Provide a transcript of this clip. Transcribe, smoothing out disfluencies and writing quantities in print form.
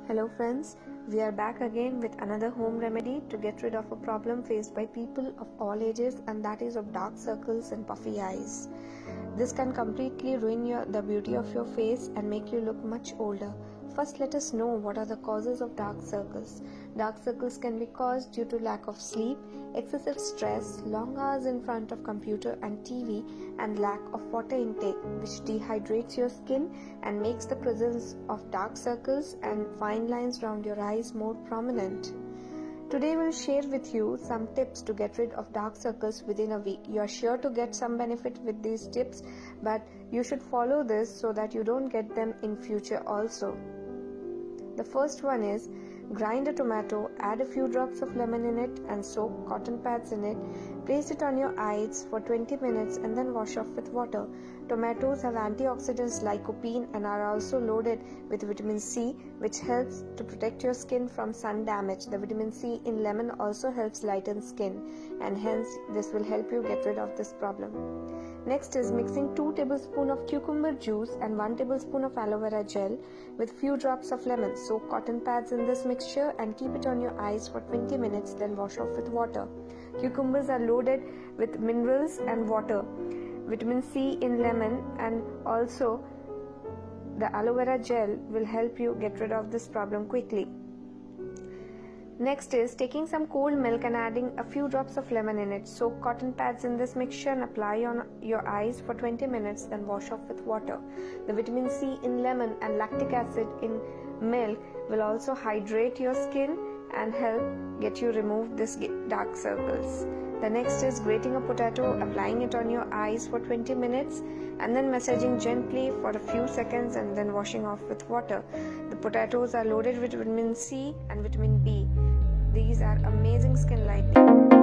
Hello friends, we are back again with another home remedy to get rid of a problem faced by people of all ages, and that is of dark circles and puffy eyes. This can completely ruin the beauty of your face and make you look much older. First, let us know what are the causes of dark circles. Dark circles can be caused due to lack of sleep, excessive stress, long hours in front of computer and TV, and lack of water intake, which dehydrates your skin and makes the presence of dark circles and fine lines around your eyes more prominent. Today we'll share with you some tips to get rid of dark circles within a week. You are sure to get some benefit with these tips, but you should follow this so that you don't get them in future also. The first one is grind a tomato, add a few drops of lemon in it and soak cotton pads in it. Place it on your eyes for 20 minutes and then wash off with water. Tomatoes have antioxidants lycopene and are also loaded with vitamin C, which helps to protect your skin from sun damage. The vitamin C in lemon also helps lighten skin, and hence this will help you get rid of this problem. Next is mixing 2 tablespoons of cucumber juice and 1 tablespoon of aloe vera gel with few drops of lemon. Soak cotton pads in this mixture and keep it on your eyes for 20 minutes, then wash off with water. Cucumbers are loaded with minerals and water, vitamin C in lemon, and also the aloe vera gel will help you get rid of this problem quickly. Next is taking some cold milk and adding a few drops of lemon in it. Soak cotton pads in this mixture and apply on your eyes for 20 minutes, then wash off with water. The vitamin C in lemon and lactic acid in milk will also hydrate your skin and help get you remove this dark circles. The next is grating a potato, applying it on your eyes for 20 minutes and then massaging gently for a few seconds and then washing off with water. The potatoes are loaded with vitamin C and vitamin B. These are amazing skin lightening.